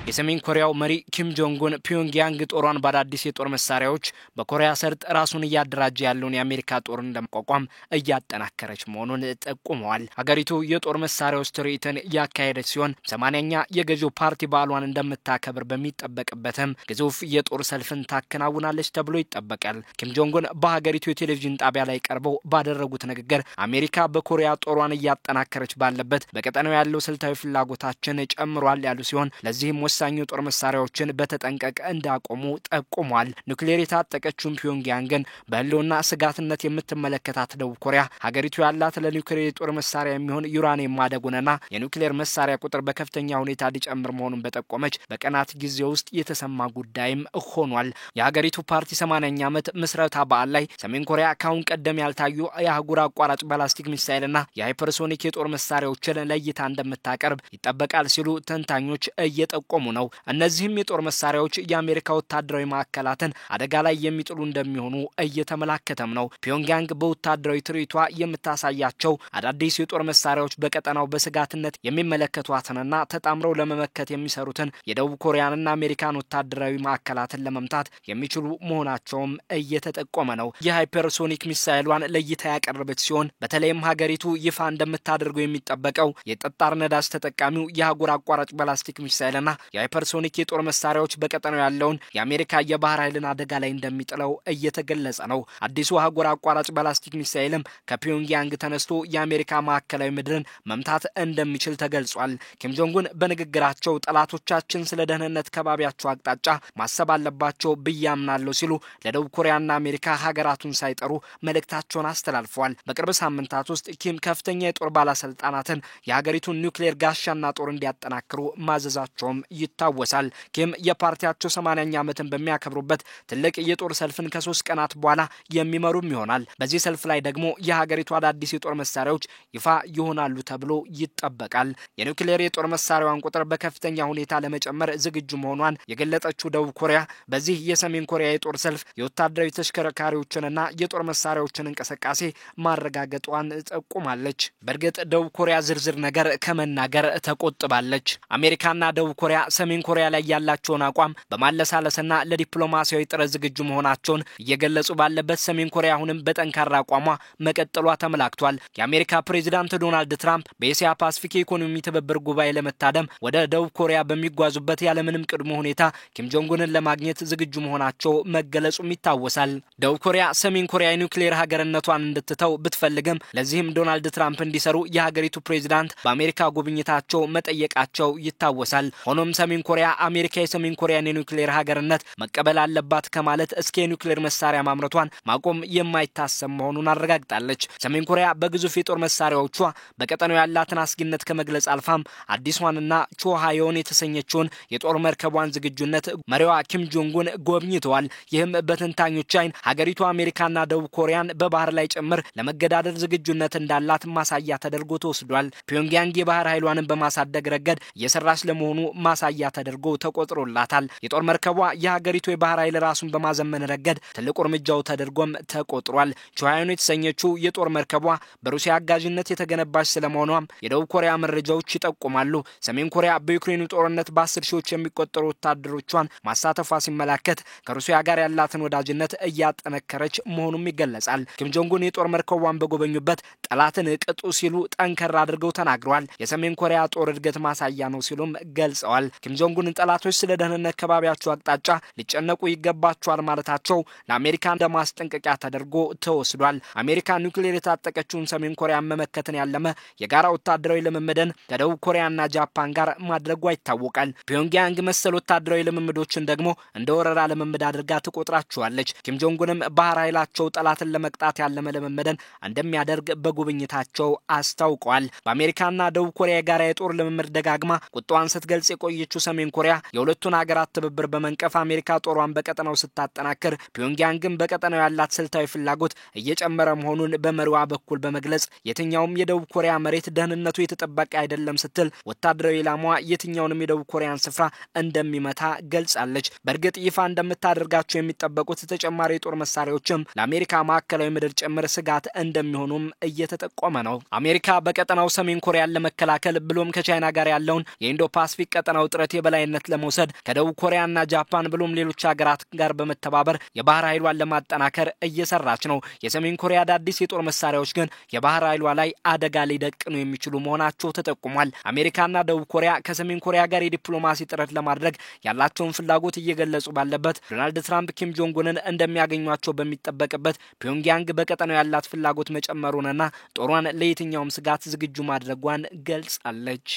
የሰሜን ኮሪያው መሪ ኪም ጆንግ ኡን ፒዮንግያንግ ጦሯን በአዳዲስ የጦር መሳሪያዎች በኮሪያ ሰርጥ ራሱን እያደራጀ ያለውን የአሜሪካ ጦርን ለመቋቋም እያጠናከረች መሆኑን ጠቁመዋል። ሀገሪቱ የጦር መሳሪያዎች ትርኢትን ያካሄደች ሲሆን 80ኛ የገዢው ፓርቲ በዓሏን እንደምታከብር በሚጠበቅበትም ግዙፍ የጦር ሰልፍን ታከናውናለች ተብሎ ይጠበቃል። ኪም ጆንግ ኡን በሀገሪቱ የቴሌቪዥን ጣቢያ ላይ ቀርበው ባደረጉት ንግግር አሜሪካ በኮሪያ ጦሯን እያጠናከረች ባለበት በቀጠናው ያለው ስልታዊ ፍላጎታችን ጨምሯል ያሉ ሲሆን ለዚህም ወሳኝ የጦር መሳሪያዎችን በተጠንቀቅ እንዳቆሙ ጠቁሟል። ኒውክሌር የታጠቀችው ፒዮንግያንግን በህልውና ስጋትነት የምትመለከታት ደቡብ ኮሪያ ሀገሪቱ ያላት ለኒውክሌር የጦር መሳሪያ የሚሆን ዩራኒየም ማደጉንና የኒውክሌር መሳሪያ ቁጥር በከፍተኛ ሁኔታ ሊጨምር መሆኑን በጠቆመች በቀናት ጊዜ ውስጥ የተሰማ ጉዳይም ሆኗል። የሀገሪቱ ፓርቲ 80ኛ ዓመት ምስረታ በዓል ላይ ሰሜን ኮሪያ ካሁን ቀደም ያልታዩ የአህጉር አቋራጭ ባላስቲክ ሚሳኤልና የሃይፐርሶኒክ የጦር መሳሪያዎችን ለይታ እንደምታቀርብ ይጠበቃል ሲሉ ተንታኞች እየጠቆሙ ነው። እነዚህም የጦር መሳሪያዎች የአሜሪካ ወታደራዊ ማዕከላትን አደጋ ላይ የሚጥሉ እንደሚሆኑ እየተመላከተም ነው። ፒዮንግያንግ በወታደራዊ ትርኢቷ የምታሳያቸው አዳዲስ የጦር መሳሪያዎች በቀጠናው በስጋትነት የሚመለከቷትንና ተጣምረው ለመመከት የሚሰሩትን የደቡብ ኮሪያንና አሜሪካን ወታደራዊ ማዕከላትን ለመምታት የሚችሉ መሆናቸውም እየተጠቆመ ነው። የሃይፐርሶኒክ ሚሳኤሏን ለይታ ያቀረበች ሲሆን በተለይም ሀገሪቱ ይፋ እንደምታደርገው የሚጠበቀው የጠጣር ነዳጅ ተጠቃሚው የአህጉር አቋራጭ ባላስቲክ ሚሳኤልና የሃይፐርሶኒክ የጦር መሳሪያዎች በቀጠናው ያለውን የአሜሪካ የባህር ኃይልን አደጋ ላይ እንደሚጥለው እየተገለጸ ነው። አዲሱ አህጉር አቋራጭ ባላስቲክ ሚሳኤልም ከፒዮንግያንግ ተነስቶ የአሜሪካ ማዕከላዊ ምድርን መምታት እንደሚችል ተገልጿል። ኪም ጆንግ ኡን በንግግራቸው ጠላቶቻችን ስለ ደህንነት ከባቢያቸው አቅጣጫ ማሰብ አለባቸው ብያምናለሁ ሲሉ ለደቡብ ኮሪያና አሜሪካ ሀገራቱን ሳይጠሩ መልእክታቸውን አስተላልፈዋል። በቅርብ ሳምንታት ውስጥ ኪም ከፍተኛ የጦር ባለስልጣናትን የሀገሪቱን ኒውክሌር ጋሻና ጦር እንዲያጠናክሩ ማዘዛቸውም ይታወሳል። ኪም የፓርቲያቸው 80ኛ ዓመትን በሚያከብሩበት ትልቅ የጦር ሰልፍን ከ3 ቀናት በኋላ የሚመሩም ይሆናል። በዚህ ሰልፍ ላይ ደግሞ የሀገሪቱ አዳዲስ የጦር መሳሪያዎች ይፋ ይሆናሉ ተብሎ ይጠበቃል። የኒውክሌር የጦር መሳሪያዋን ቁጥር በከፍተኛ ሁኔታ ለመጨመር ዝግጁ መሆኗን የገለጸችው ደቡብ ኮሪያ በዚህ የሰሜን ኮሪያ የጦር ሰልፍ የወታደራዊ ተሽከርካሪዎችንና የጦር መሳሪያዎችን እንቅስቃሴ ማረጋገጧን ጠቁማለች። በእርግጥ ደቡብ ኮሪያ ዝርዝር ነገር ከመናገር ተቆጥባለች። አሜሪካና ደቡብ ኮሪያ ሰሜን ኮሪያ ላይ ያላቸውን አቋም በማለሳለስና ለዲፕሎማሲያዊ ጥረት ዝግጁ መሆናቸውን እየገለጹ ባለበት ሰሜን ኮሪያ አሁንም በጠንካራ አቋሟ መቀጠሏ ተመላክቷል። የአሜሪካ ፕሬዝዳንት ዶናልድ ትራምፕ በኤሲያ ፓሲፊክ ኢኮኖሚ ትብብር ጉባኤ ለመታደም ወደ ደቡብ ኮሪያ በሚጓዙበት ያለምንም ቅድመ ሁኔታ ኪም ጆንግ ኡንን ለማግኘት ዝግጁ መሆናቸው መገለጹም ይታወሳል። ደቡብ ኮሪያ ሰሜን ኮሪያ የኒውክሌር ሀገርነቷን እንድትተው ብትፈልግም ለዚህም ዶናልድ ትራምፕ እንዲሰሩ የሀገሪቱ ፕሬዝዳንት በአሜሪካ ጉብኝታቸው መጠየቃቸው ይታወሳል። ሆኖም ሰሜን ኮሪያ አሜሪካ የሰሜን ኮሪያን የኒውክሌር ሀገርነት መቀበል አለባት ከማለት እስከ የኒውክሌር መሳሪያ ማምረቷን ማቆም የማይታሰብ መሆኑን አረጋግጣለች። ሰሜን ኮሪያ በግዙፍ የጦር መሳሪያዎቿ በቀጠናው ያላትን አስጊነት ከመግለጽ አልፋም አዲስዋንና ቾሃዮን የተሰኘችውን የጦር መርከቧን ዝግጁነት መሪዋ ኪም ጆንግ ኡን ጎብኝተዋል። ይህም በተንታኞች አይን ሀገሪቱ አሜሪካና ደቡብ ኮሪያን በባህር ላይ ጭምር ለመገዳደር ዝግጁነት እንዳላት ማሳያ ተደርጎ ተወስዷል። ፒዮንግያንግ የባህር ኃይሏን በማሳደግ ረገድ እየሰራች ለመሆኑ ማሳያ ተደርጎ ተቆጥሮላታል። የጦር መርከቧ የሀገሪቱ የባህር ኃይል ራሱን በማዘመን ረገድ ትልቁ እርምጃው ተደርጎም ተቆጥሯል። ቾሃዮን የተሰኘችው የጦር መርከቧ በሩሲያ አጋዥነት የተገነባች ስለመሆኗም የደቡብ ኮሪያ መረጃዎች ይጠቁማሉ። ሰሜን ኮሪያ በዩክሬኑ ጦርነት በ10 ሺዎች የሚቆጠሩ ወታደሮቿን ማሳተፏ ሲመላከት ከሩሲያ ጋር ያላትን ወዳጅነት እያጠነከረች መሆኑም ይገለጻል። ኪም ጆንግ ኡን የጦር መርከቧን በጎበኙበት ጠላትን ቅጡ ሲሉ ጠንከር አድርገው ተናግረዋል። የሰሜን ኮሪያ ጦር እድገት ማሳያ ነው ሲሉም ገልጸዋል። ኪም ጆንግ ኡን ጠላቶች ስለ ደህንነት ከባቢያቸው አቅጣጫ ሊጨነቁ ይገባቸዋል ማለታቸው ለአሜሪካ እንደማስጠንቀቂያ ተደርጎ ተወስዷል። አሜሪካ ኒውክሌር የታጠቀችውን ሰሜን ኮሪያ መመከትን ያለመ የጋራ ወታደራዊ ልምምድን ከደቡብ ኮሪያና ጃፓን ጋር ማድረጓ ይታወቃል። ፒዮንግያንግ መሰል ወታደራዊ ልምምዶችን ደግሞ እንደ ወረራ ልምምድ አድርጋ ትቆጥራቸዋለች። ኪም ጆንግ ኡንም ባህር ኃይላቸው ጠላትን ለመቅጣት ያለመ ልምምድን እንደሚያደርግ በጉብኝታቸው አስታውቀዋል። በአሜሪካና ደቡብ ኮሪያ ጋር የጦር ልምምድ ደጋግማ ቁጣዋን ስትገልጽ የቆየችው ሰሜን ኮሪያ የሁለቱን ሀገራት ትብብር በመንቀፍ አሜሪካ ጦሯን በቀጠናው ስታጠናክር ፒዮንግያንግም በቀጠናው ያላት ስልታዊ ፍላጎት እየጨመረ መሆኑን በመሪዋ በኩል በመግለጽ የትኛውም የደቡብ ኮሪያ መሬት ደህንነቱ የተጠበቀ አይደለም ስትል ወታደራዊ ኢላማዋ የትኛውንም የደቡብ ኮሪያን ስፍራ እንደሚመታ ገልጻለች። በእርግጥ ይፋ እንደምታደርጋቸው የሚጠበቁት ተጨማሪ የጦር መሳሪያዎችም ለአሜሪካ ማዕከላዊ ምድር ጭምር ስጋት እንደሚሆኑም እየተጠቆመ ነው። አሜሪካ በቀጠናው ሰሜን ኮሪያን ለመከላከል ብሎም ከቻይና ጋር ያለውን የኢንዶ ፓሲፊክ ቀጠናው ውጥረት የበላይነት ለመውሰድ ከደቡብ ኮሪያና ጃፓን ብሎም ሌሎች ሀገራት ጋር በመተባበር የባህር ኃይሏን ለማጠናከር እየሰራች ነው። የሰሜን ኮሪያ አዳዲስ የጦር መሳሪያዎች ግን የባህር ኃይሏ ላይ አደጋ ሊደቅኑ የሚችሉ መሆናቸው ተጠቁሟል። አሜሪካና ደቡብ ኮሪያ ከሰሜን ኮሪያ ጋር የዲፕሎማሲ ጥረት ለማድረግ ያላቸውን ፍላጎት እየገለጹ ባለበት ዶናልድ ትራምፕ ኪም ጆንግ ኡንን እንደሚያገኟቸው በሚጠበቅበት ፒዮንግያንግ በቀጠናው ያላት ፍላጎት መጨመሩንና ጦሯን ለየትኛውም ስጋት ዝግጁ ማድረጓን ገልጻለች።